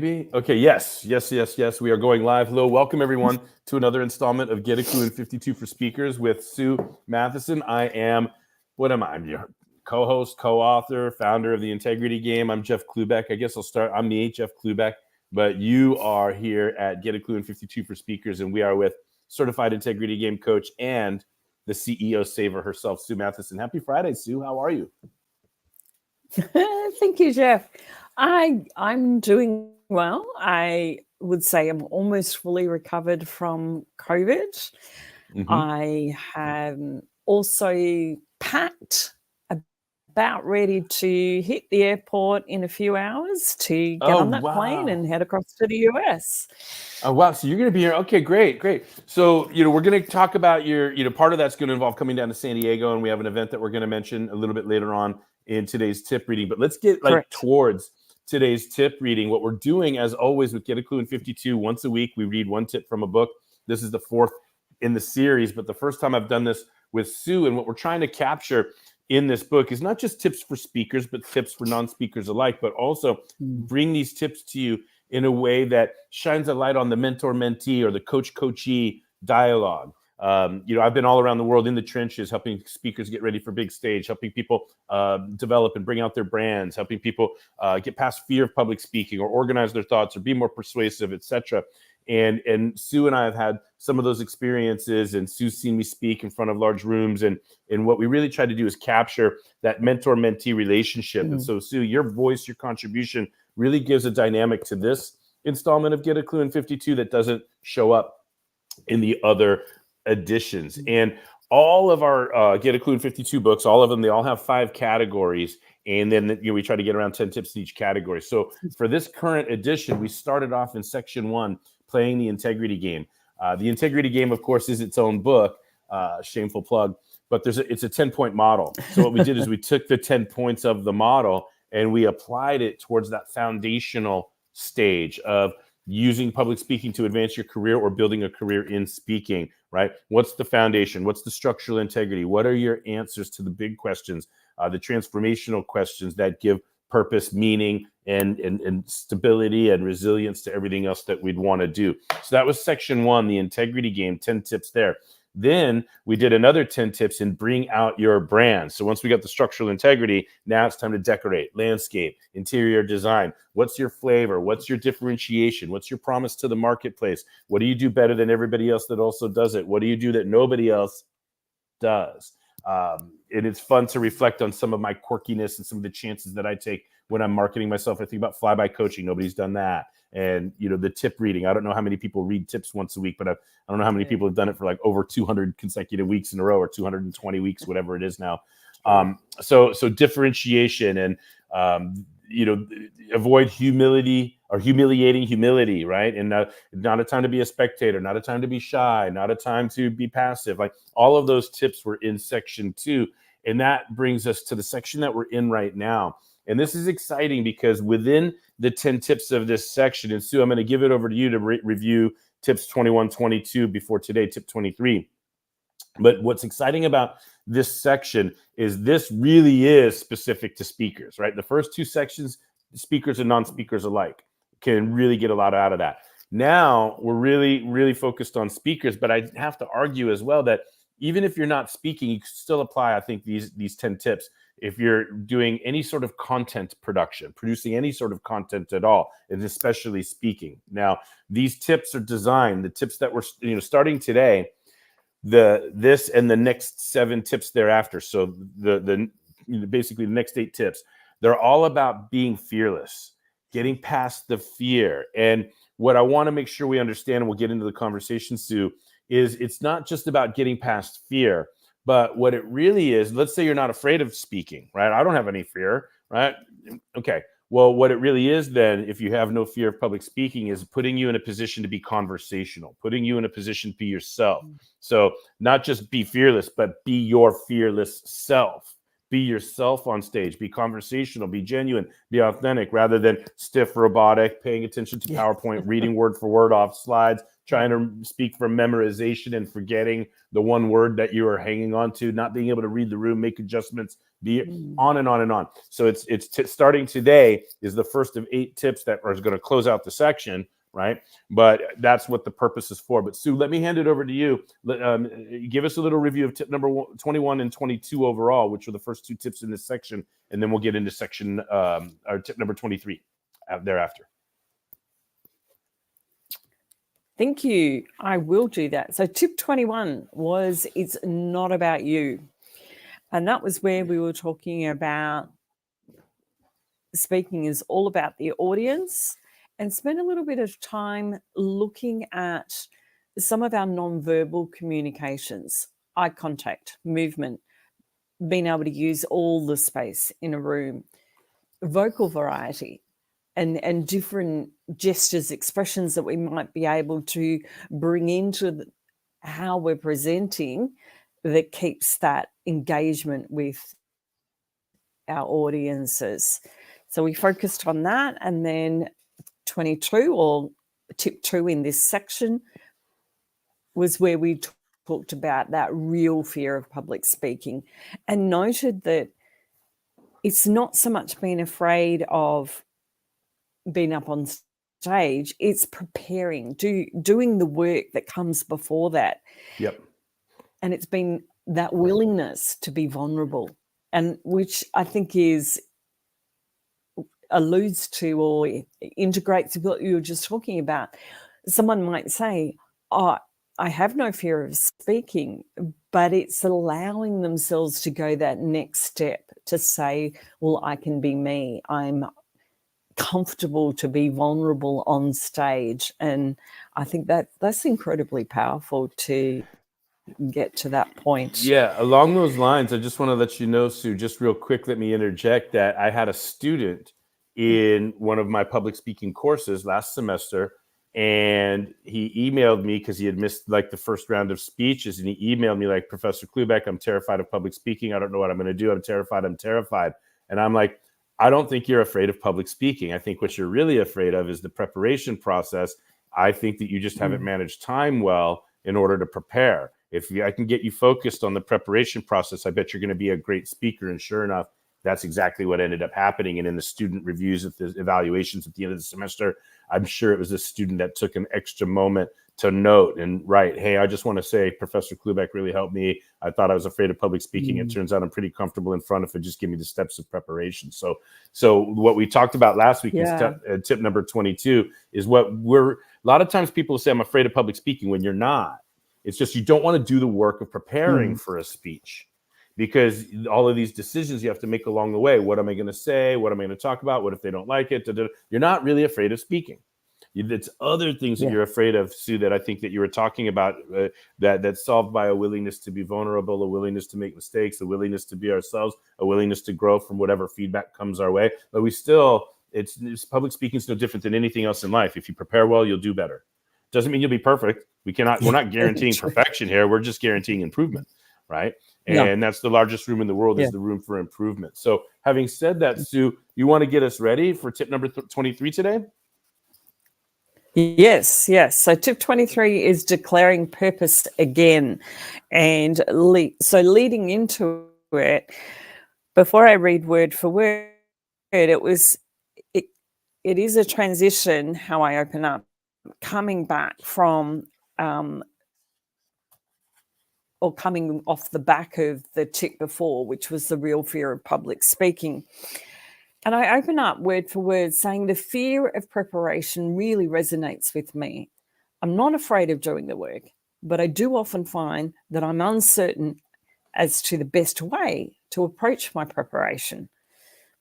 maybe? Okay, yes. We are going live. Hello, welcome everyone to another installment of Get a Klu in 52 for Speakers with Sue Mathieson. I'm your co-host, co-author, founder of the Integrity Game. I'm Jeff Klubeck. I guess I'll start. I'm the Jeff Klubeck, but you are here at Get a Klu in 52 for Speakers, and we are with certified Integrity Game coach and the CEO saver herself, Sue Mathieson. Happy Friday, Sue. How are you? Thank you, Jeff. I'm doing well. I would say I'm almost fully recovered from COVID. I have also packed, about ready to hit the airport in a few hours to get on that plane and head across to the US. Oh, wow. So you're going to be here. Okay, great. So, we're going to talk about your, part of that's going to involve coming down to San Diego, and we have an event that we're going to mention a little bit later on in today's tip reading. But let's get towards today's tip reading. What we're doing, as always, with Get a Klu in 52, once a week, we read one tip from a book. This is the fourth in the series, but the first time I've done this with Sue, and what we're trying to capture in this book is not just tips for speakers, but tips for non-speakers alike, but also bring these tips to you in a way that shines a light on the mentor-mentee or the coach-coachee dialogue. I've been all around the world in the trenches, helping speakers get ready for big stage, helping people develop and bring out their brands, helping people get past fear of public speaking or organize their thoughts or be more persuasive, etc. And Sue and I have had some of those experiences, and Sue's seen me speak in front of large rooms. And what we really try to do is capture that mentor-mentee relationship. And so, Sue, your voice, your contribution really gives a dynamic to this installment of Get a Klu in 52 that doesn't show up in the other editions. And all of our Get a Klu in 52 books, all of them, they all have 5 categories. And then we try to get around 10 tips in each category. So for this current edition, we started off in section 1, playing the Integrity Game. The Integrity Game, of course, is its own book, shameful plug, but it's a 10-point model. So what we did is we took the 10 points of the model and we applied it towards that foundational stage of using public speaking to advance your career or building a career in speaking, right? What's the foundation? What's the structural integrity? What are your answers to the big questions, the transformational questions that give purpose, meaning, and stability and resilience to everything else that we'd want to do? So that was section 1, the Integrity Game, 10 tips there. Then we did another 10 tips in bring out your brand. So once we got the structural integrity, now it's time to decorate, landscape, interior design. What's your flavor? What's your differentiation? What's your promise to the marketplace? What do you do better than everybody else that also does it? What do you do that nobody else does? And it's fun to reflect on some of my quirkiness and some of the chances that I take when I'm marketing myself. I think about flyby coaching. Nobody's done that. And, the tip reading. I don't know how many people read tips once a week, but I don't know how many people have done it for like over 200 consecutive weeks in a row or 220 weeks, whatever it is now. So differentiation and, avoid humility or humiliating humility, right? And not a time to be a spectator, not a time to be shy, not a time to be passive. Like all of those tips were in section 2. And that brings us to the section that we're in right now. And this is exciting because within the 10 tips of this section, and Sue, I'm going to give it over to you to review tips 21, 22 before today, tip 23. But what's exciting about this section is this really is specific to speakers, right? The first 2 sections, speakers and non-speakers alike, can really get a lot out of that. Now we're really, really focused on speakers, but I have to argue as well that even if you're not speaking, you can still apply, I think, these 10 tips. If you're doing any sort of content production, producing any sort of content at all, and especially speaking. Now, these tips are designed, the tips that we're starting today, this and the next 7 tips thereafter. So basically the next 8 tips, they're all about being fearless, getting past the fear. And what I want to make sure we understand, and we'll get into the conversation, Sue, is it's not just about getting past fear. But what it really is, let's say you're not afraid of speaking, right? I don't have any fear, right? Okay. Well, what it really is then, if you have no fear of public speaking, is putting you in a position to be conversational, putting you in a position to be yourself. So not just be fearless, but be your fearless self. Be yourself on stage, be conversational, be genuine, be authentic, rather than stiff, robotic, paying attention to PowerPoint, reading word for word off slides, trying to speak from memorization and forgetting the one word that you are hanging on to, not being able to read the room, make adjustments, Be on and on and on. So it's starting today is the first of 8 tips that are going to close out the section, right? But that's what the purpose is for. But Sue, let me hand it over to you. Give us a little review of tip number 21 and 22 overall, which are the first 2 tips in this section, and then we'll get into section or tip number 23 thereafter. Thank you. I will do that. So tip 21 was it's not about you. And that was where we were talking about speaking is all about the audience, and spend a little bit of time looking at some of our nonverbal communications, eye contact, movement, being able to use all the space in a room, vocal variety, and different gestures, expressions that we might be able to bring into how we're presenting that keeps that engagement with our audiences. So we focused on that. And then 22, or tip 2 in this section, was where we talked about that real fear of public speaking, and noted that it's not so much being afraid of being up on stage, it's preparing, doing the work that comes before that. Yep. And it's been that willingness to be vulnerable, and which I think alludes to or integrates what you were just talking about. Someone might say, oh, I have no fear of speaking, but it's allowing themselves to go that next step to say, well, I can be me. I'm comfortable to be vulnerable on stage. And I think that's incredibly powerful to get to that point. Yeah, along those lines, I just want to let you know, Sue, just real quick, let me interject that I had a student in one of my public speaking courses last semester, and he emailed me because he had missed like the first round of speeches, and he emailed me like, Professor Klubeck, I'm terrified of public speaking. I don't know what I'm going to do. I'm terrified. And I'm like, I don't think you're afraid of public speaking. I think what you're really afraid of is the preparation process. I think that you just haven't managed time well in order to prepare. If I can get you focused on the preparation process, I bet you're going to be a great speaker. And sure enough, that's exactly what ended up happening. And in the student reviews of the evaluations at the end of the semester, I'm sure it was a student that took an extra moment to note and write, hey, I just want to say Professor Klubeck really helped me. I thought I was afraid of public speaking. It turns out I'm pretty comfortable in front if it just give me the steps of preparation. So what we talked about last week is tip number 22 is a lot of times people say I'm afraid of public speaking when you're not. It's just you don't want to do the work of preparing for a speech, because all of these decisions you have to make along the way. What am I going to say? What am I going to talk about? What if they don't like it? You're not really afraid of speaking. It's other things that you're afraid of, Sue, that I think that you were talking about, that's solved by a willingness to be vulnerable, a willingness to make mistakes, a willingness to be ourselves, a willingness to grow from whatever feedback comes our way. But it's public speaking is no different than anything else in life. If you prepare well, you'll do better. Doesn't mean you'll be perfect. We're not guaranteeing perfection here. We're just guaranteeing improvement, right? And that's the largest room in the world is the room for improvement. So having said that, Sue, you want to get us ready for tip number 23 today? Yes. So tip 23 is declaring purpose again. And so leading into it, before I read word for word, it is a transition how I open up, coming back from or coming off the back of the tip before, which was the real fear of public speaking. And I open up word for word saying the fear of preparation really resonates with me. I'm not afraid of doing the work, but I do often find that I'm uncertain as to the best way to approach my preparation.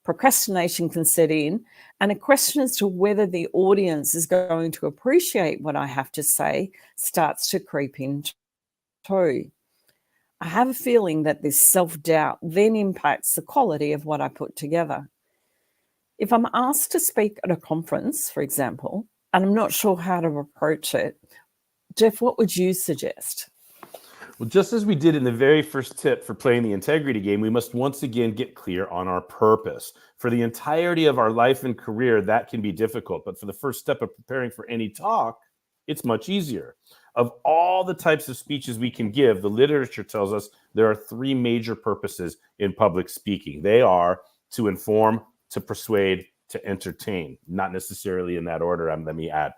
Procrastination can set in, and a question as to whether the audience is going to appreciate what I have to say starts to creep in too. I have a feeling that this self-doubt then impacts the quality of what I put together. If I'm asked to speak at a conference, for example, and I'm not sure how to approach it, Jeff, what would you suggest? Well, just as we did in the very first tip for playing the integrity game, we must once again get clear on our purpose. For the entirety of our life and career, that can be difficult. But for the first step of preparing for any talk, it's much easier. Of all the types of speeches we can give, the literature tells us there are three major purposes in public speaking. They are to inform, to persuade, to entertain. Not necessarily in that order, let me add.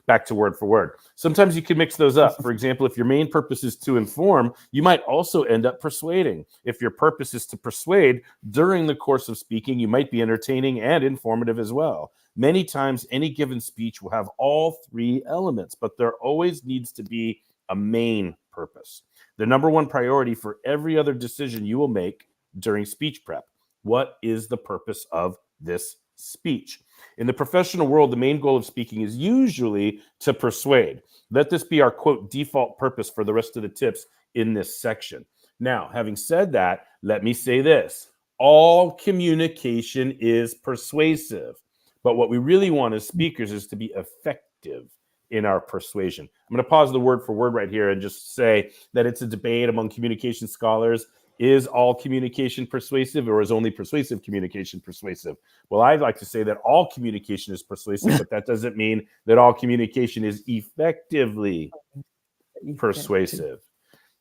Back to word for word. Sometimes you can mix those up. For example, if your main purpose is to inform, you might also end up persuading. If your purpose is to persuade, during the course of speaking, you might be entertaining and informative as well. Many times, any given speech will have all three elements, but there always needs to be a main purpose. The number one priority for every other decision you will make during speech prep. What is the purpose of this speech? In the professional world, the main goal of speaking is usually to persuade. Let this be our, quote, default purpose for the rest of the tips in this section. Now, having said that, let me say this. All communication is persuasive, but what we really want as speakers is to be effective in our persuasion. I'm going to pause the word for word right here and just say that it's a debate among communication scholars. Is all communication persuasive, or is only persuasive communication persuasive? Well, I'd like to say that all communication is persuasive, but that doesn't mean that all communication is effectively persuasive.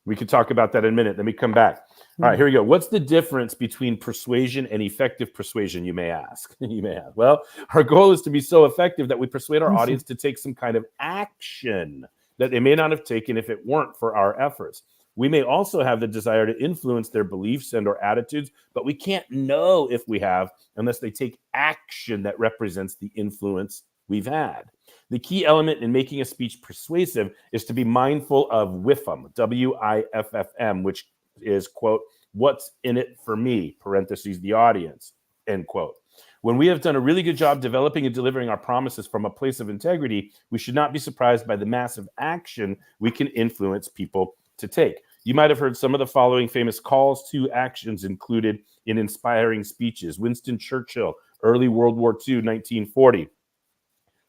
We could talk about that in a minute. Let me come back. All right, here we go. What's the difference between persuasion and effective persuasion, you may ask? You may ask. Well, our goal is to be so effective that we persuade our audience to take some kind of action that they may not have taken if it weren't for our efforts. We may also have the desire to influence their beliefs and or attitudes, but we can't know if we have unless they take action that represents the influence we've had. The key element in making a speech persuasive is to be mindful of WIFM, W-I-F-F-M, which is, quote, what's in it for me, parentheses, the audience, end quote. When we have done a really good job developing and delivering our promises from a place of integrity, we should not be surprised by the massive action we can influence people to take. You might have heard some of the following famous calls to actions included in inspiring speeches. Winston Churchill, early World War II, 1940.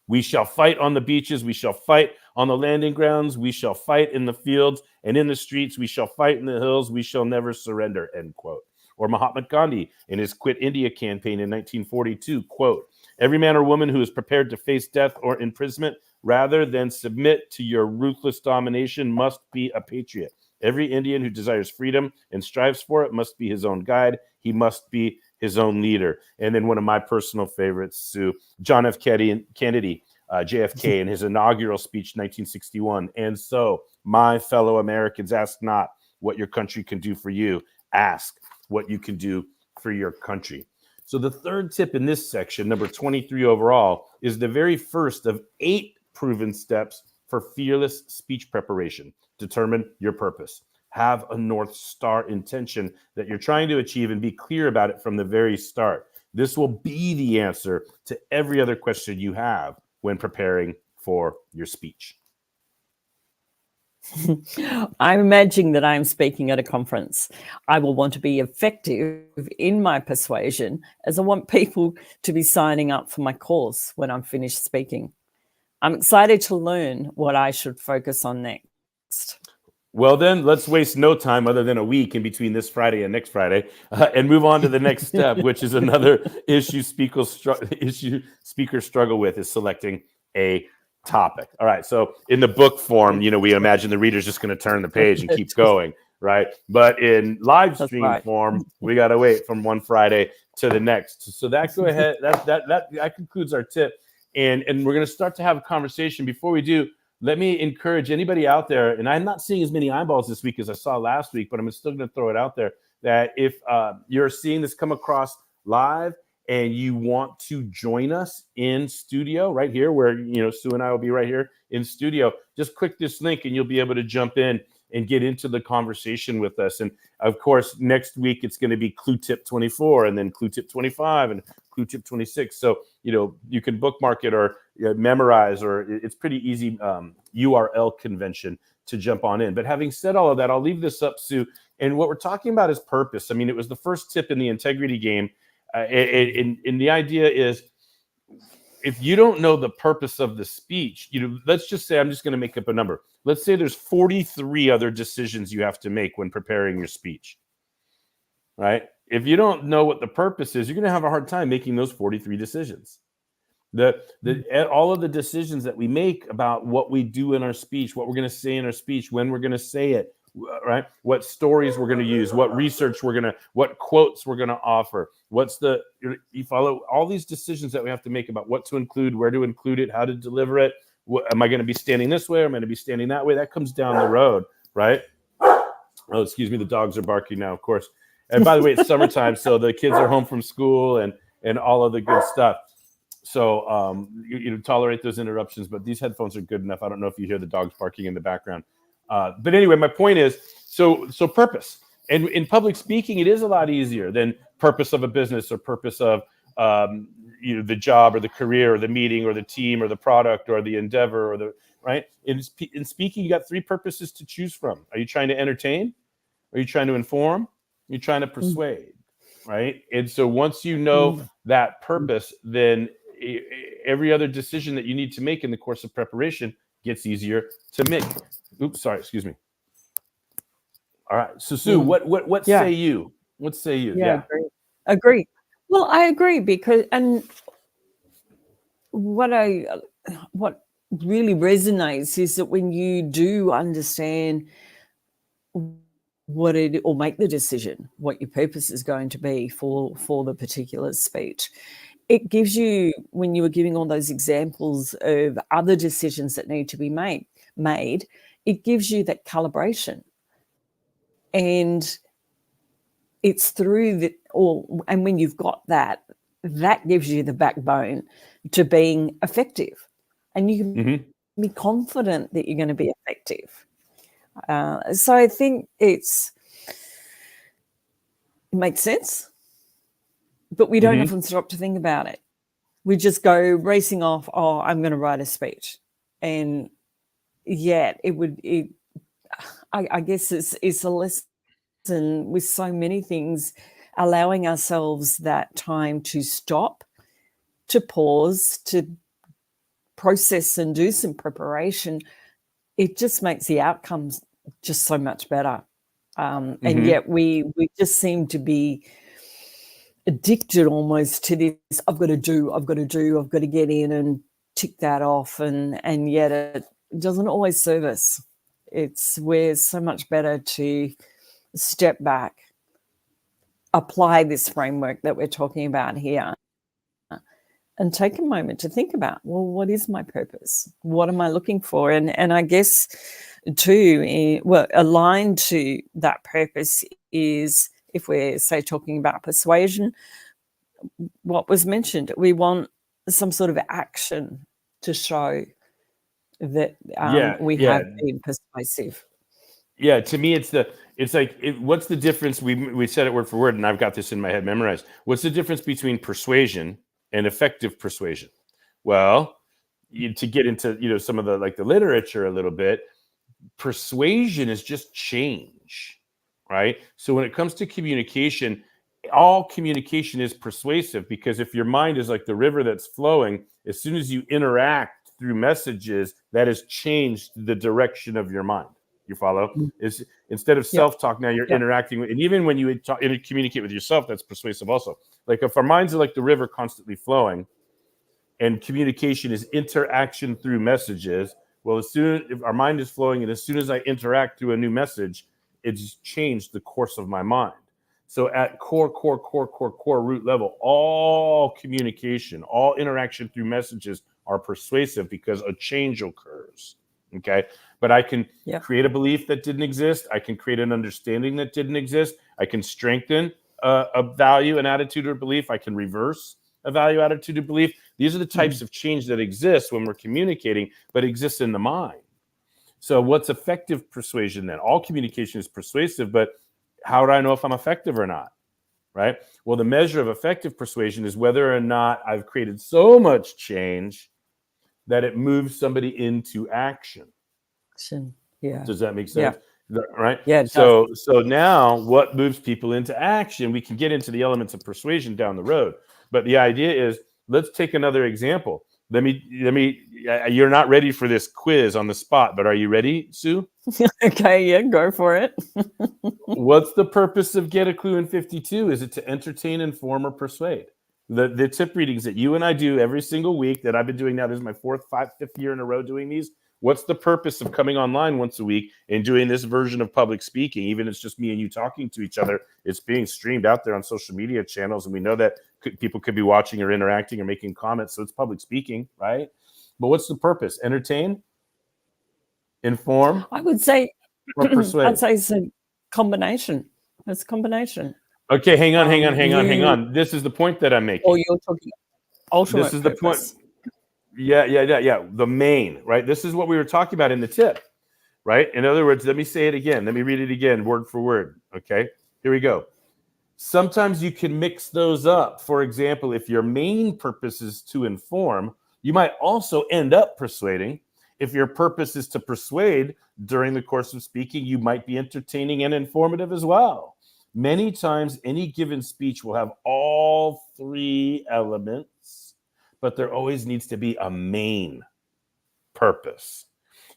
We shall fight on the beaches. We shall fight on the landing grounds. We shall fight in the fields and in the streets. We shall fight in the hills. We shall never surrender, end quote. Or Mahatma Gandhi in his Quit India campaign in 1942, quote, every man or woman who is prepared to face death or imprisonment rather than submit to your ruthless domination must be a patriot. Every Indian who desires freedom and strives for it must be his own guide. He must be his own leader. And then one of my personal favorites, Sue, John F. Kennedy, JFK, in his inaugural speech, 1961. And so, my fellow Americans, ask not what your country can do for you. Ask what you can do for your country. So the third tip in this section, number 23 overall, is the very first of 8 proven steps for fearless speech preparation. Determine your purpose. Have a North Star intention that you're trying to achieve and be clear about it from the very start. This will be the answer to every other question you have when preparing for your speech. I'm imagining that I'm speaking at a conference. I will want to be effective in my persuasion as I want people to be signing up for my course when I'm finished speaking. I'm excited to learn what I should focus on next. Well, then let's waste no time other than a week in between this Friday and next Friday and move on to the next step, which is another issue speakers struggle with, is selecting a topic. All right. So in the book form, we imagine the reader's just going to turn the page and keep going, right? But in live stream form, we got to wait from one Friday to the next. So that go ahead. That concludes our tip. And we're going to start to have a conversation. Before we do, let me encourage anybody out there, and I'm not seeing as many eyeballs this week as I saw last week, but I'm still going to throw it out there, that if you're seeing this come across live and you want to join us in studio right here, where Sue and I will be right here in studio, just click this link and you'll be able to jump in and get into the conversation with us. And of course, next week it's going to be Clue Tip 24, and then Clue Tip 25, and Clue Tip 26. So you can bookmark it or memorize, or it's pretty easy URL convention to jump on in. But having said all of that, I'll leave this up, Sue. And what we're talking about is purpose. I mean, it was the first tip in the integrity game. And the idea is, if you don't know the purpose of the speech, let's just say, I'm just going to make up a number. Let's say there's 43 other decisions you have to make when preparing your speech, right? If you don't know what the purpose is, you're going to have a hard time making those 43 decisions. All of the decisions that we make about what we do in our speech, what we're going to say in our speech, when we're going to say it, right? What stories we're going to use, what research what quotes we're going to offer. You follow all these decisions that we have to make about what to include, where to include it, how to deliver it. Am I going to be standing this way? Or am I going to be standing that way? That comes down the road, right? Oh, excuse me. The dogs are barking now, of course. And by the way, it's summertime, so the kids are home from school and all of the good stuff. So you tolerate those interruptions, but these headphones are good enough. I don't know if you hear the dogs barking in the background. But anyway, my point is, so purpose. And in public speaking, it is a lot easier than purpose of a business or purpose of the job or the career or the meeting or the team or the product or the endeavor or the right. In speaking, you got 3 purposes to choose from. Are you trying to entertain? Are you trying to inform? Are you trying to persuade? Right. And so once you know that purpose, then every other decision that you need to make in the course of preparation gets easier to make. Oops, sorry, excuse me. All right. So Sue, what say you? What say you? Yeah. Agree. Well, I agree because what really resonates is that when you do understand or make the decision, what your purpose is going to be for the particular speech, it gives you, when you were giving all those examples of other decisions that need to be made, it gives you that calibration. And it's through and when you've got that gives you the backbone to being effective. And you can be confident that you're going to be effective. So I think it makes sense, but we don't often stop to think about it. We just go racing off, I'm going to write a speech. And yet I guess it's a lesson with so many things, allowing ourselves that time to stop, to pause, to process and do some preparation. It just makes the outcomes just so much better. And yet we just seem to be addicted almost to this, I've got to get in and tick that off. And yet it doesn't always serve us. We're so much better to step back, apply this framework that we're talking about here, and take a moment to think about, well, what is my purpose? What am I looking for? And I guess too, aligned to that purpose is, if we're, say, talking about persuasion, what was mentioned, we want some sort of action to show that we have been persuasive. Yeah, to me, what's the difference? We said it word for word, and I've got this in my head memorized. What's the difference between persuasion and effective persuasion? Well, to get into some of the literature a little bit, persuasion is just change, right? So when it comes to communication, all communication is persuasive, because if your mind is like the river that's flowing, as soon as you interact through messages, that has changed the direction of your mind. You follow? Is instead of self-talk, now you're interacting with, and even when you communicate with yourself, that's persuasive also. Like if our minds are like the river constantly flowing, and communication is interaction through messages, well, if our mind is flowing, and as soon as I interact through a new message, it's changed the course of my mind. So at core root level, all communication, all interaction through messages are persuasive because a change occurs. Okay. But I can create a belief that didn't exist. I can create an understanding that didn't exist. I can strengthen a value, an attitude, or belief. I can reverse a value, attitude, or belief. These are the types of change that exist when we're communicating, but exists in the mind. So what's effective persuasion then? All communication is persuasive, but how do I know if I'm effective or not? Right? Well, the measure of effective persuasion is whether or not I've created so much change that it moves somebody into action. Yeah. Does that make sense? Yeah. Right? Yeah. So now what moves people into action? We can get into the elements of persuasion down the road. But the idea is, let's take another example. Let me, you're not ready for this quiz on the spot, but are you ready, Sue? Okay, yeah, go for it. What's the purpose of Get a Clue in 52? Is it to entertain, inform, or persuade? the tip readings that you and I do every single week that I've been doing now. This is my fifth year in a row doing these. What's the purpose of coming online once a week and doing this version of public speaking? Even if it's just me and you talking to each other, it's being streamed out there on social media channels, and we know that people could be watching or interacting or making comments, so it's public speaking, right? But what's the purpose? Entertain, inform, I would say, or persuade? I'd say it's a combination. It's a combination. Okay, hang on. This is the point that I'm making. Or you're talking ultimate This is the purpose. point. Yeah. The main, right? This is what we were talking about in the tip, right? In other words, let me say it again. Let me read it again, word for word. Okay, here we go. Sometimes you can mix those up. For example, if your main purpose is to inform, you might also end up persuading. If your purpose is to persuade during the course of speaking, you might be entertaining and informative as well. Many times, any given speech will have all three elements, but there always needs to be a main purpose.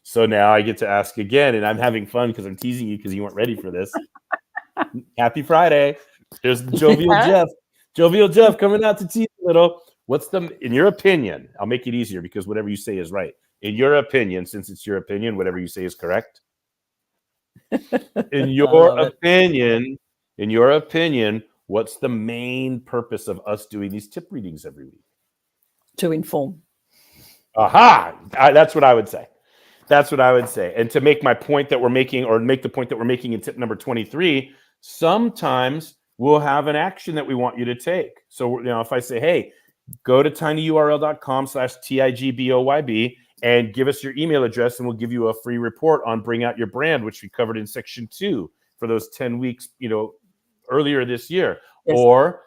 So now I get to ask again, and I'm having fun because I'm teasing you because you weren't ready for this. Happy Friday. There's Jovial Jeff. Jovial Jeff coming out to tease a little. What's in your opinion, I'll make it easier because whatever you say is right. In your opinion, since it's your opinion, whatever you say is correct. In your opinion, what's the main purpose of us doing these tip readings every week? To inform. Aha! That's what I would say. That's what I would say. And to make my point that we're making, or make the point that we're making in tip number 23, sometimes we'll have an action that we want you to take. So, if I say, hey, go to tinyurl.com/TIGBOYB and give us your email address, and we'll give you a free report on Bring Out Your Brand, which we covered in section 2 for those 10 weeks, earlier this year. Yes. Or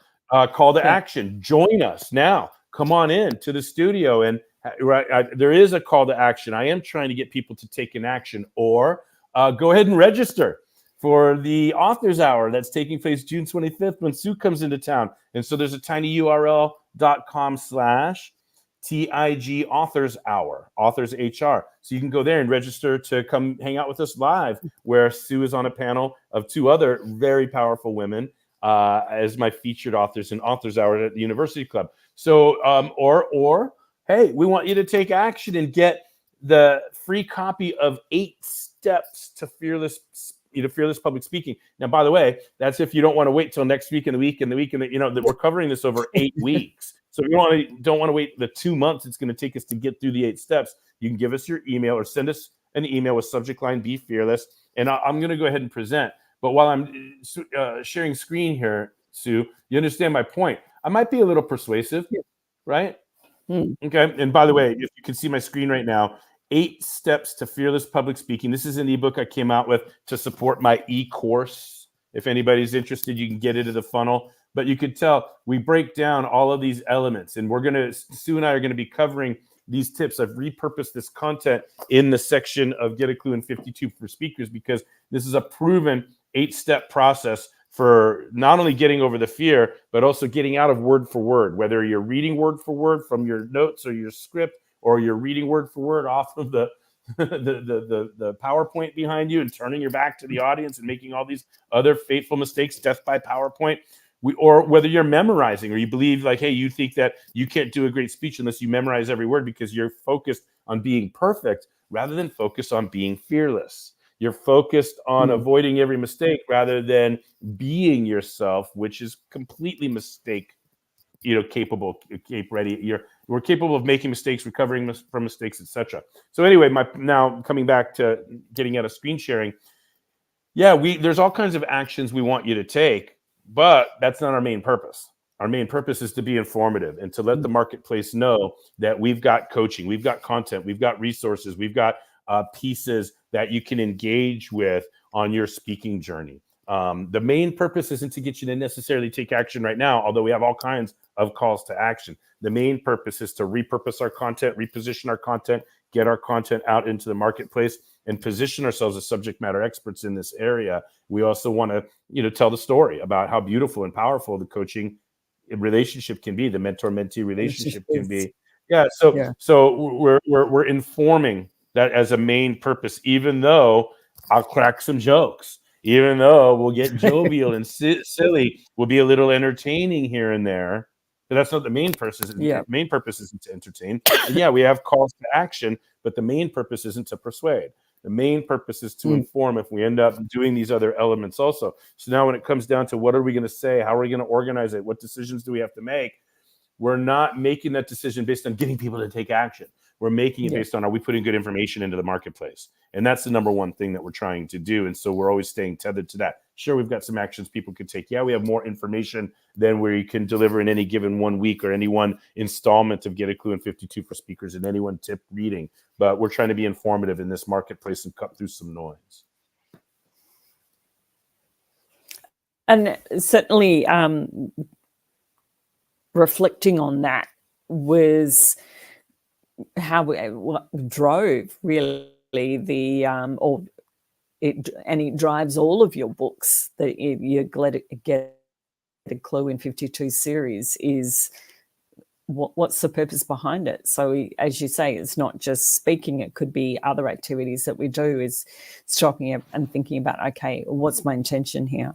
call to action. Join us now. Come on in to the studio, and there is a call to action. I am trying to get people to take an action, or go ahead and register for the Authors Hour that's taking place June 25th when Sue comes into town. And so there's a tinyurl.com/TIG Authors Hour, Authors HR. So you can go there and register to come hang out with us live, where Sue is on a panel of 2 other very powerful women as my featured authors in Authors Hour at the University Club. So, or hey, we want you to take action and get the free copy of 8 Steps to Fearless Public Speaking. Now, by the way, that's if you don't want to wait till next week and the week that we're covering this over 8 weeks. So if you don't want to wait the 2 months it's going to take us to get through the 8 steps, you can give us your email or send us an email with subject line Be Fearless, and I'm going to go ahead and present. But while I'm sharing screen here, Sue, you understand my point. I might be a little persuasive, right? Okay. And by the way, if you can see my screen right now, 8 Steps to Fearless Public Speaking. This is an ebook I came out with to support my e-course. If anybody's interested, you can get into the funnel. But you could tell we break down all of these elements, and Sue and I are going to be covering these tips. I've repurposed this content in the section of Get a Clue in 52 for speakers, because this is a proven 8-step process for not only getting over the fear, but also getting out of word for word, whether you're reading word for word from your notes or your script, or you're reading word for word off of the PowerPoint behind you and turning your back to the audience and making all these other fateful mistakes, death by PowerPoint. Or whether you're memorizing, or you believe hey, you think that you can't do a great speech unless you memorize every word because you're focused on being perfect rather than focus on being fearless. You're focused on avoiding every mistake rather than being yourself, which is completely capable, ready. We're capable of making mistakes, recovering from mistakes, etc. So anyway, now coming back to getting out of screen sharing. Yeah, there's all kinds of actions we want you to take, but that's not our main purpose. Our main purpose is to be informative and to let the marketplace know that we've got coaching, we've got content, we've got resources, we've got pieces that you can engage with on your speaking journey. The main purpose isn't to get you to necessarily take action right now, although we have all kinds of calls to action. The main purpose is to repurpose our content, reposition our content, get our content out into the marketplace, and position ourselves as subject matter experts in this area. We also want to, tell the story about how beautiful and powerful the coaching relationship can be, the mentor-mentee relationship can be. Yeah. So we're informing that as a main purpose, even though I'll crack some jokes, even though we'll get jovial and silly, we'll be a little entertaining here and there. But that's not the main purpose. Yeah. The main purpose isn't to entertain. And yeah, we have calls to action, but the main purpose isn't to persuade. The main purpose is to inform if we end up doing these other elements also. So now when it comes down to what are we going to say, how are we going to organize it, what decisions do we have to make, we're not making that decision based on getting people to take action. We're making it based on, are we putting good information into the marketplace? And that's the number one thing that we're trying to do. And so we're always staying tethered to that. Sure, we've got some actions people could take. Yeah, we have more information than we can deliver in any given 1 week or any one installment of Get a Clue in 52 for speakers in any one tip reading. But we're trying to be informative in this marketplace and cut through some noise. And certainly reflecting on that was what drove really it drives all of your books that you Get a Clue in 52 series is what's the purpose behind it. So as you say, it's not just speaking, it could be other activities that we do, is stopping and thinking about, okay, what's my intention here?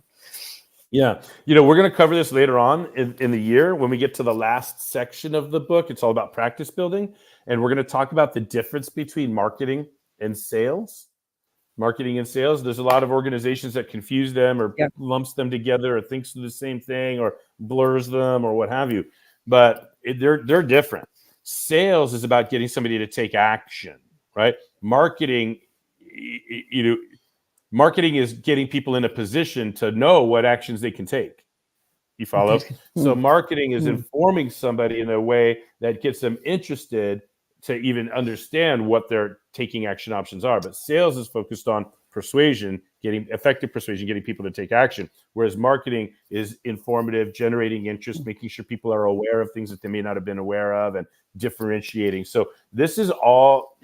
Yeah. We're going to cover this later on in the year when we get to the last section of the book. It's all about practice building. And we're going to talk about the difference between marketing and sales. Marketing and sales. There's a lot of organizations that confuse them or lumps them together or thinks they're the same thing or blurs them or what have you. But they're different. Sales is about getting somebody to take action, right? Marketing, marketing is getting people in a position to know what actions they can take. You follow? So marketing is informing somebody in a way that gets them interested to even understand what their taking action options are. But sales is focused on persuasion, getting effective persuasion, getting people to take action. Whereas marketing is informative, generating interest, making sure people are aware of things that they may not have been aware of, and differentiating. So this is all,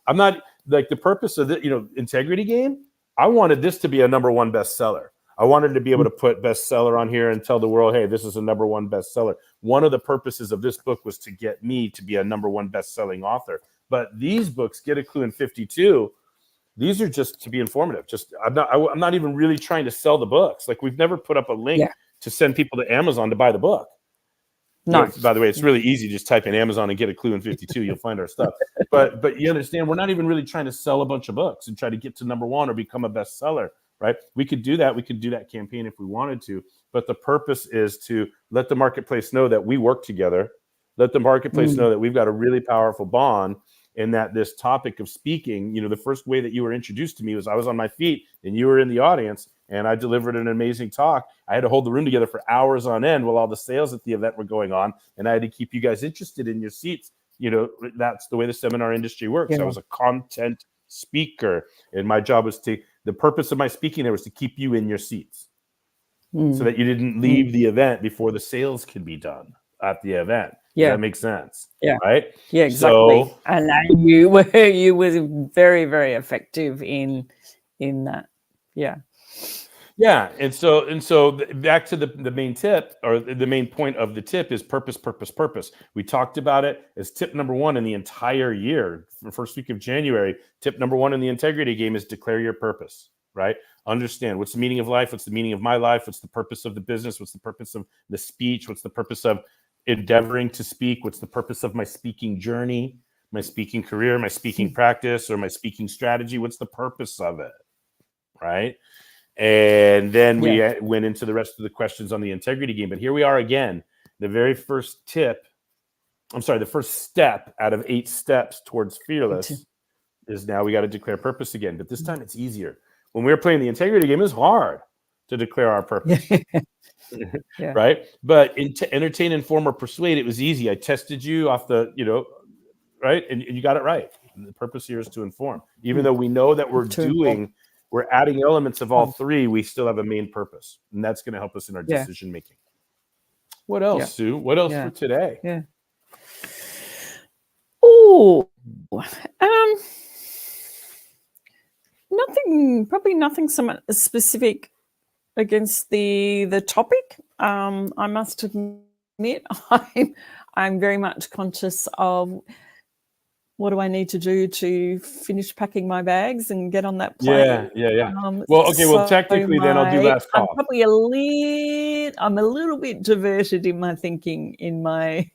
I'm not like the purpose of the, integrity game. I wanted this to be a #1 bestseller. I wanted to be able to put bestseller on here and tell the world, hey, this is a #1 bestseller. One of the purposes of this book was to get me to be a #1 bestselling author. But these books, Get a Clue in 52, these are just to be informative. I'm not even really trying to sell the books. Like, we've never put up a link to send people to Amazon to buy the book. No. By the way, it's really easy. Just type in Amazon and Get a Clue in 52. You'll find our stuff. But you understand, we're not even really trying to sell a bunch of books and try to get to #1 or become a bestseller, right? We could do that. We could do that campaign if we wanted to. But the purpose is to let the marketplace know that we work together. Let the marketplace know that we've got a really powerful bond, and that this topic of speaking, the first way that you were introduced to me was I was on my feet and you were in the audience, and I delivered an amazing talk. I had to hold the room together for hours on end while all the sales at the event were going on, and I had to keep you guys interested in your seats. That's the way the seminar industry works. I was a content speaker, and my job was the purpose of my speaking there was to keep you in your seats so that you didn't leave the event before the sales could be done at the event. Does that make sense? Yeah. Right? Yeah, exactly. So, and you were very, very effective in that. Yeah. Yeah. And so back to the main tip, or the main point of the tip, is purpose, purpose, purpose. We talked about it as tip #1 in the entire year. The first week of January, tip #1 in the integrity game is declare your purpose, right? Understand what's the meaning of life, what's the meaning of my life, what's the purpose of the business, what's the purpose of the speech, what's the purpose of endeavoring to speak, what's the purpose of my speaking journey, my speaking career, my speaking practice, or my speaking strategy. What's the purpose of it, right? And then we went into the rest of the questions on the integrity game. But here we are again. The very first tip, the first step out of 8 steps towards fearless is now we got to declare purpose again. But this time it's easier. When we were playing the integrity game, it was hard to declare our purpose. Right? But to entertain, inform, or persuade, it was easy. I tested you off the, right? And you got it right. And the purpose here is to inform. Even though we know that we're adding elements of all 3, we still have a main purpose. And that's going to help us in our decision making. What else, Sue? What else for today? Yeah. Oh, nothing so specific against the topic. I must admit, I'm very much conscious of what do I need to do to finish packing my bags and get on that plane? Yeah. Well, okay. Well, technically, then I'll do last I'm call. probably I'm a little bit diverted in my thinking, to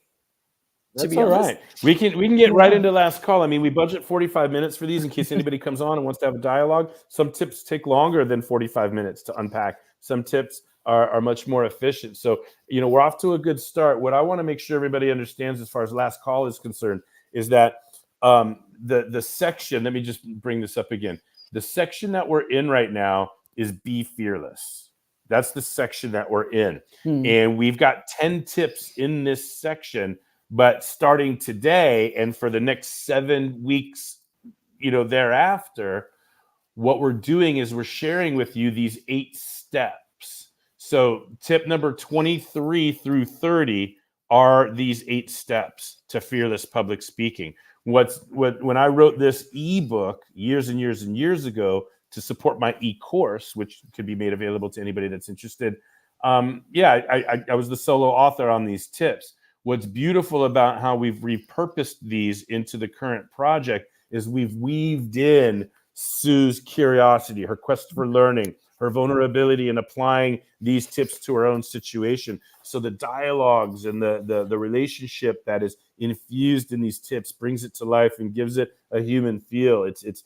That's be all honest. right. We can get right into last call. I mean, we budget 45 minutes for these in case anybody comes on and wants to have a dialogue. Some tips take longer than 45 minutes to unpack. Some tips are much more efficient. So, we're off to a good start. What I want to make sure everybody understands as far as last call is concerned is that the section, let me just bring this up again. The section that we're in right now is Be Fearless. That's the section that we're in. And we've got 10 tips in this section. But starting today and for the next 7 weeks, thereafter, what we're doing is we're sharing with you these 8 steps. So tip number 23 through 30 are these 8 steps to fearless public speaking. When I wrote this ebook years and years and years ago to support my e-course, which could be made available to anybody that's interested, I was the solo author on these tips. What's beautiful about how we've repurposed these into the current project is we've weaved in Sue's curiosity, her quest for learning, her vulnerability in applying these tips to her own situation. So the dialogues and the relationship that is infused in these tips brings it to life and gives it a human feel. It's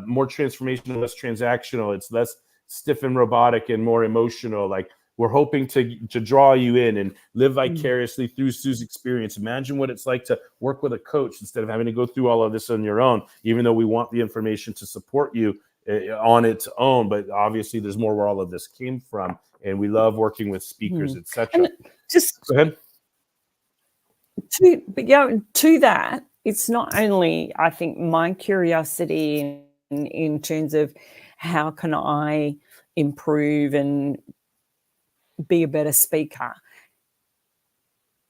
more transformational, less transactional. It's less stiff and robotic and more emotional. Like, we're hoping to draw you in and live vicariously through Sue's experience. Imagine what it's like to work with a coach instead of having to go through all of this on your own, even though we want the information to support you on its own. But obviously, there's more where all of this came from. And we love working with speakers, etc. Just go ahead. To that, it's not only, I think, my curiosity in terms of how can I improve and be a better speaker.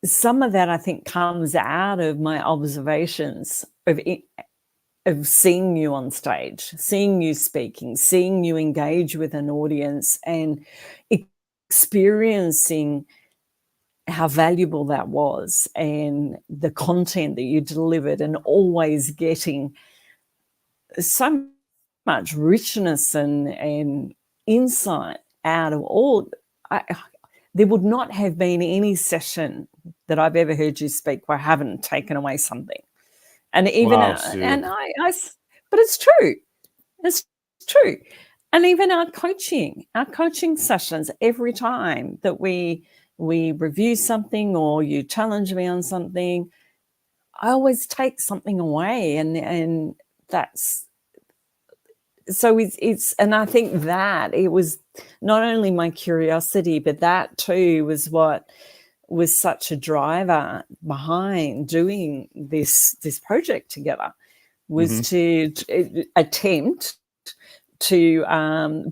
Some of that, I think, comes out of my observations of seeing you on stage, seeing you speaking, seeing you engage with an audience, and experiencing how valuable that was and the content that you delivered, and always getting so much richness and insight out of all. There would not have been any session that I've ever heard you speak where I haven't taken away something. And even but it's true. It's true. And even our coaching sessions, every time that we review something or you challenge me on something, I always take something away, and that's so it's and I think that it was not only my curiosity, but that too was what was such a driver behind doing this project together, was to attempt to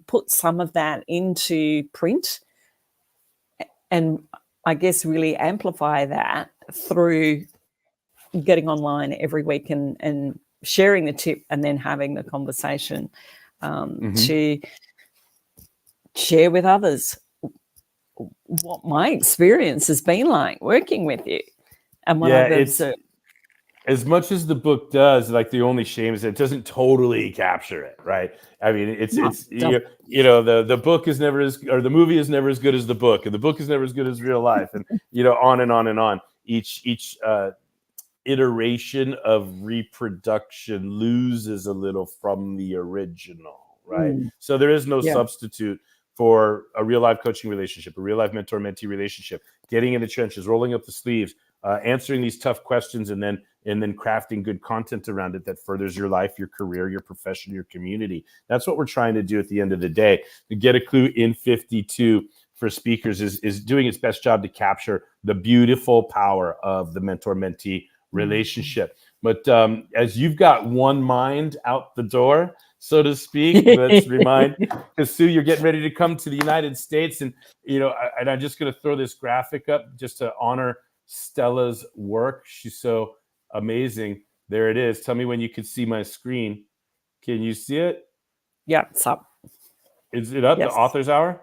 put some of that into print, and I guess really amplify that through getting online every week and sharing the tip and then having the conversation to share with others what my experience has been like working with you and what I've observed. As much as the book does, like, the only shame is it doesn't totally capture it, right? I mean, the book is never or the movie is never as good as the book, and the book is never as good as real life, and on and on and on. Each iteration of reproduction loses a little from the original, right? So there is no substitute for a real life coaching relationship, a real life mentor-mentee relationship, getting in the trenches, rolling up the sleeves, answering these tough questions, and then crafting good content around it that furthers your life, your career, your profession, your community. That's what we're trying to do at the end of the day. The Get a Klu in 52 for speakers is doing its best job to capture the beautiful power of the mentor-mentee relationship. But as you've got one mind out the door, so to speak, let's remind, because Sue, you're getting ready to come to the United States, and and I'm just going to throw this graphic up just to honor Stella's work. She's so amazing. There it is. Tell me when you can see my screen. Can you see it? Yeah, it's up. Is it up? Yes. The author's hour?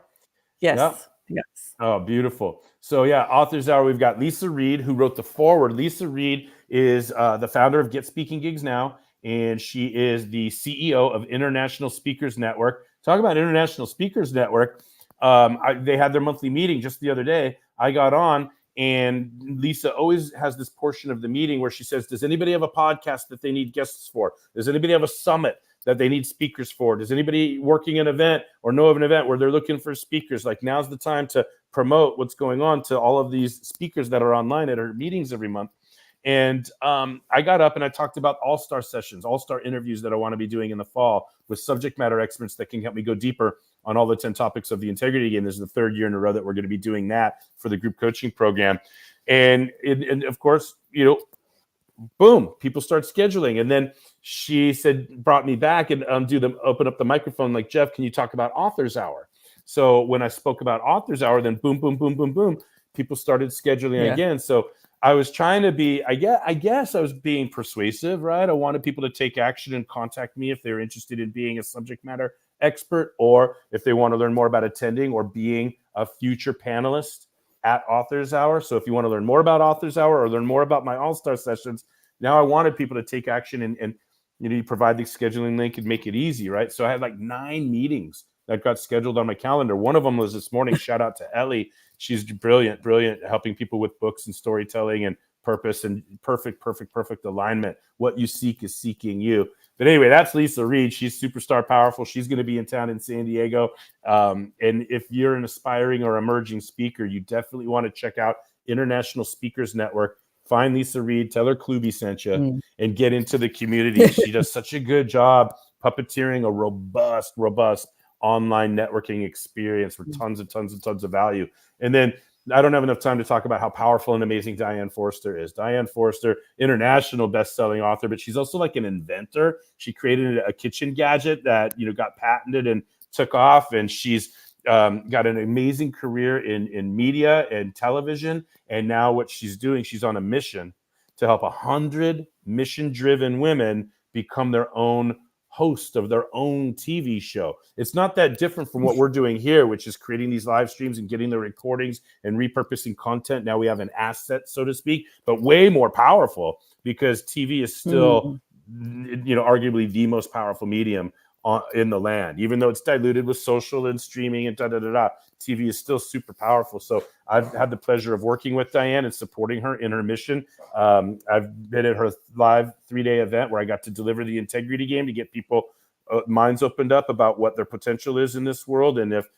Yes. Yeah. Yes. Oh, beautiful. So yeah, Authors Hour, we've got Lisa Reed, who wrote the foreword. Lisa Reed is the founder of Get Speaking Gigs Now, and she is the CEO of International Speakers Network. Talk about International Speakers Network. They had their monthly meeting just the other day. I got on, and Lisa always has this portion of the meeting where she says, does anybody have a podcast that they need guests for? Does anybody have a summit that they need speakers for? Does anybody working an event or know of an event where they're looking for speakers? Like, now's the time to promote what's going on to all of these speakers that are online at our meetings every month. And I got up and I talked about all-star sessions, all-star interviews that I want to be doing in the fall with subject matter experts that can help me go deeper on all the 10 topics of the integrity game. This is the third year in a row that we're going to be doing that for the group coaching program. And of course, boom, people start scheduling. And then she brought me back and open up the microphone like, Jeff, can you talk about Authors Hour? So when I spoke about Authors Hour, then boom, boom, boom, boom, boom, people started scheduling again. So I was trying to be, I guess I was being persuasive, right? I wanted people to take action and contact me if they're interested in being a subject matter expert, or if they want to learn more about attending or being a future panelist at Authors Hour. So if you want to learn more about Authors Hour or learn more about my all-star sessions, now I wanted people to take action and you provide the scheduling link and make it easy, right? So I had like 9 meetings that got scheduled on my calendar. One of them was this morning. Shout out to Ellie. She's brilliant, helping people with books and storytelling and purpose and perfect alignment. What you seek is seeking you. But anyway, that's Lisa Reed. She's superstar powerful. She's going to be in town in San Diego. And if you're an aspiring or emerging speaker, you definitely want to check out International Speakers Network. Find Lisa Reed, tell her Klubeck sent you, and get into the community. She does such a good job puppeteering a robust online networking experience with tons of value. And then I don't have enough time to talk about how powerful and amazing Diane Forster is. Diane Forster, international best-selling author, but she's also like an inventor. She created a kitchen gadget that got patented and took off, and she's got an amazing career in media and television. And now what she's doing, she's on a mission to help 100 mission-driven women become their own host of their own TV show. It's not that different from what we're doing here, which is creating these live streams and getting the recordings and repurposing content. Now we have an asset, so to speak, but way more powerful, because TV is still, arguably the most powerful medium in the land, even though it's diluted with social and streaming and TV is still super powerful. So I've had the pleasure of working with Diane and supporting her in her mission. I've been at her live 3-day event where I got to deliver the integrity game to get people minds opened up about what their potential is in this world, and if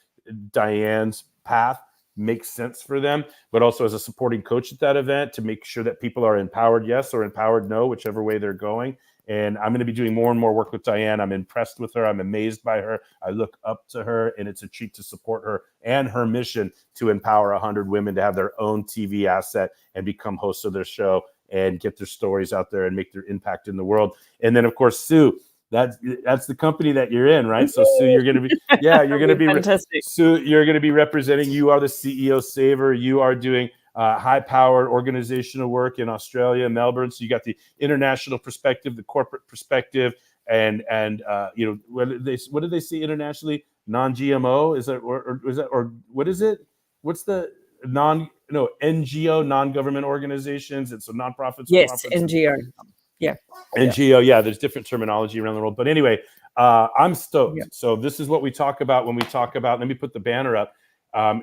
Diane's path makes sense for them, but also as a supporting coach at that event to make sure that people are empowered yes or empowered no, whichever way they're going. And I'm going to be doing more and more work with Diane. I'm impressed with her. I'm amazed by her. I look up to her, and it's a treat to support her and her mission to empower 100 women to have their own TV asset and become hosts of their show and get their stories out there and make their impact in the world. And then, of course, Sue, that's the company that you're in, right? So Sue, you're going to be, you're going to be fantastic. Sue, you're going to be representing. You are the CEO saver. You are doing high-powered organizational work in Australia, Melbourne. So you got the international perspective, the corporate perspective, and what did they say internationally? Non-GMO, is that or what is it? What's the NGO, non-government organizations, and so nonprofits. Yes, NGO. Yeah. NGO, yeah. There's different terminology around the world, but anyway, I'm stoked. Yeah. So this is what we talk about when we talk about. Let me put the banner up.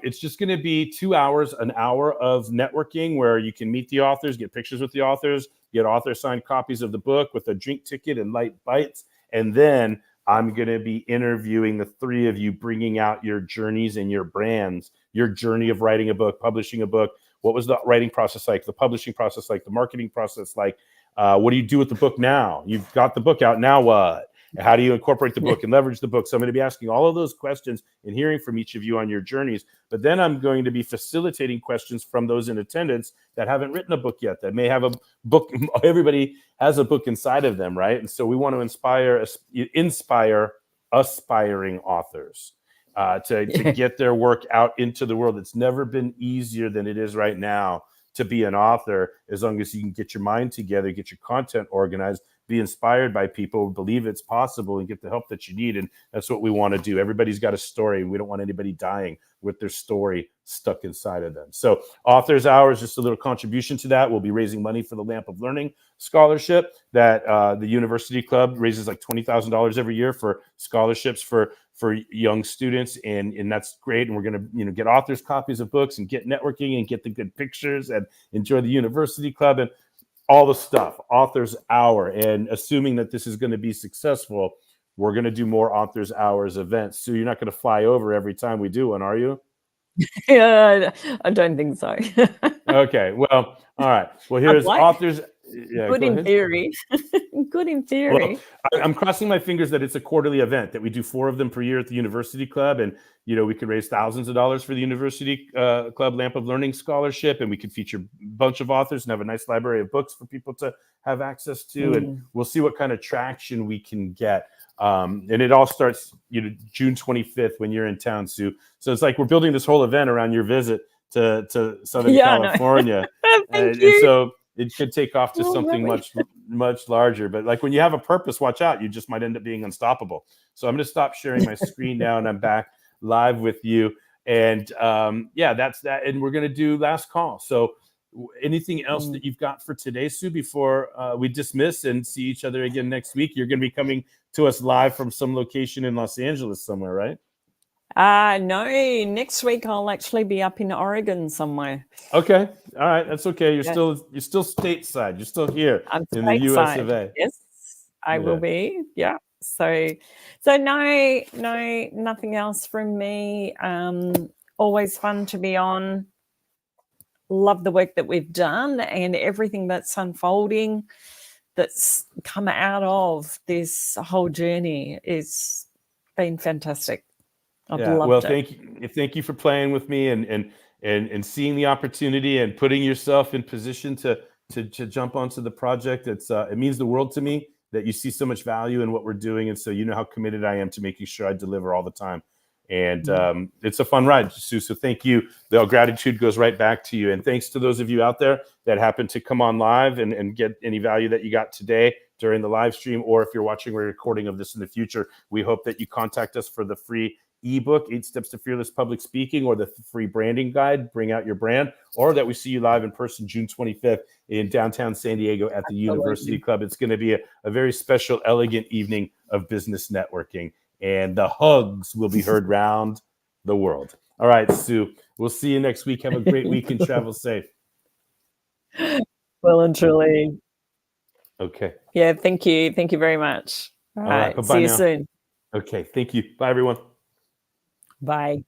It's just going to be 2 hours, an hour of networking where you can meet the authors, get pictures with the authors, get author signed copies of the book with a drink ticket and light bites. And then I'm going to be interviewing the 3 of you, bringing out your journeys and your brands, your journey of writing a book, publishing a book. What was the writing process like, the publishing process like, the marketing process like? What do you do with the book now? You've got the book out, now what? How do you incorporate the book and leverage the book? So I'm going to be asking all of those questions and hearing from each of you on your journeys. But then I'm going to be facilitating questions from those in attendance that haven't written a book yet, that may have a book. Everybody has a book inside of them, right? And so we want to inspire aspiring authors to get their work out into the world. It's never been easier than it is right now to be an author, as long as you can get your mind together, get your content organized, be inspired by people, believe it's possible, and get the help that you need. And that's what we want to do. Everybody's got a story, and we don't want anybody dying with their story stuck inside of them. So Authors Hour is just a little contribution to that. We'll be raising money for the Lamp of Learning Scholarship that the University Club raises like $20,000 every year for scholarships for young students, and that's great. And we're going to get authors copies of books and get networking and get the good pictures and enjoy the University Club and all the stuff. Authors Hour, and assuming that this is going to be successful, we're going to do more Authors Hours events. So you're not going to fly over every time we do one, are you? Yeah, I don't think so. Okay, well, all right. Well, here's Authors. Yeah, good in theory. Good in theory. Well, I'm crossing my fingers that it's a quarterly event, that we do 4 of them per year at the University Club, and we could raise thousands of dollars for the University Club Lamp of Learning Scholarship, and we could feature a bunch of authors and have a nice library of books for people to have access to, and we'll see what kind of traction we can get. And it all starts June 25th when you're in town, Sue. So it's like we're building this whole event around your visit to Southern California. Thank you. And so it could take off to something much larger. But like when you have a purpose, watch out. You just might end up being unstoppable. So I'm going to stop sharing my screen now, and I'm back live with you. And that's that. And we're going to do last call. So anything else that you've got for today, Sue, before we dismiss and see each other again next week? You're going to be coming to us live from some location in Los Angeles somewhere, right? No, next week I'll actually be up in Oregon somewhere. Okay. All right. That's okay. You're still stateside. You're still here in the US of A. Yes, I will be. Yeah. So no, nothing else from me. Always fun to be on. Love the work that we've done and everything that's unfolding, that's come out of this whole journey. It's been fantastic. I've loved it. Thank you for playing with me and seeing the opportunity and putting yourself in position to jump onto the project. It means the world to me that you see so much value in what we're doing, and so you know how committed I am to making sure I deliver all the time. And it's a fun ride, Sue. So thank you. The gratitude goes right back to you. And thanks to those of you out there that happen to come on live and get any value that you got today during the live stream, or if you're watching a recording of this in the future, we hope that you contact us for the free ebook, 8 Steps to Fearless Public Speaking, or the free branding guide, Bring Out Your Brand, or that we see you live in person June 25th in downtown San Diego at the University Club. It's going to be a very special, elegant evening of business networking, and the hugs will be heard round the world. All right, Sue, we'll see you next week. Have a great week and travel safe. Well and truly. Okay. Yeah, thank you. Thank you very much. All right. See you soon. Okay, thank you. Bye, everyone. Bye.